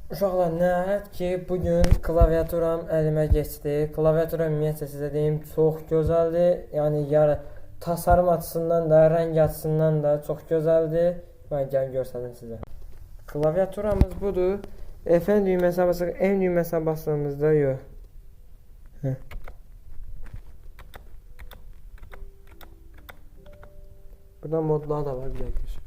Uşaqlar, nəhayət ki, bugün klaviaturam əlimə keçdi. Klaviatura ümumiyyətlə sizə deyim, çox gözəldir. Yəni, tasarım açısından da, rəng açısından da çox gözəldir. Mən gəlin göstərim sizə. Klaviaturamız budur. F düyməsinə basaq, M düyməsinə basdığımızda yox. Burada modlar da var, bir dəqiqə.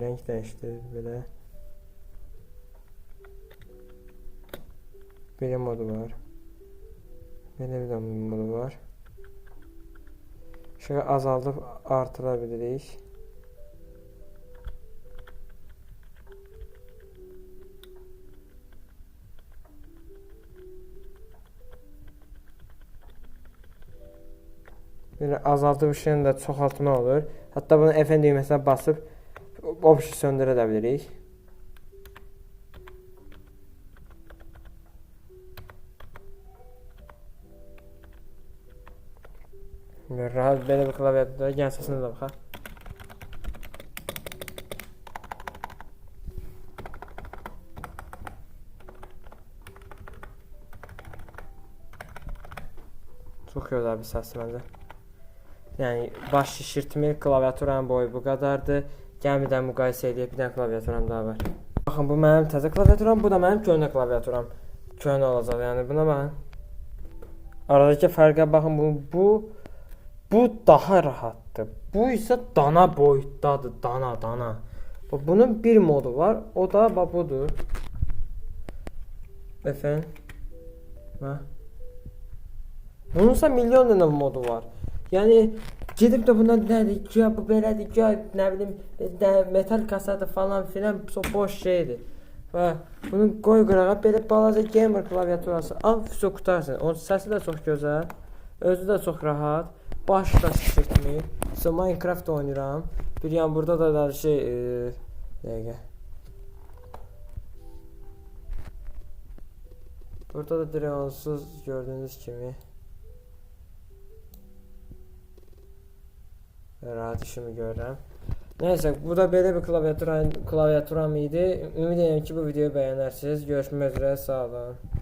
Renk değiştir böyle. Bir modu var. Böyle bir modu var. Şöyle azaltıp artırabiliriz. Böyle azaltıp ışığını da çoxaltma olur. Hatta bunu F düymesine basıp opsiyon söndürə də bilirik. Rahat belə bir klaviaturda gəl səsinə də baxaq. Çox gözəl bir səs məncə. Yəni baş şişirtmir, klaviaturanın boyu bu qadardır. Gəlin bir dənə müqayisə edək, bir dənə klaviaturam daha var. Baxın, bu mənim təzə klaviaturam, bu da mənim köhnə klaviaturam. Köhnə olacaq, yəni buna baxın. Aradakı fərqə baxın, bu daha rahatdır. Bu isə dana boyutdadır, dana. Bunun bir modu var, o da budur. Efendim? Bununsa milyon dənə modu var. Yəni gedib də bundan nədir ki, bu belədir ki, nə bilim, metal kasadır falan filan, boş şeydir. Və bunu qoy qırağa, belə balaca gamer klaviaturası al, все qutarsın. Onun səsi də çox gözəl, özü də çox rahat, başı da şişirtmir. Minecraft oynayıram. Bir yan burada da dəqiqə. Burada da dirensuz gördüğünüz kimi. Rahat işimi görürəm. Nəysə, bu da belə bir klaviaturam idi. Ümid edirəm ki, bu videoyu bəyənərsiniz. Görüşmək üzrə, sağ olun.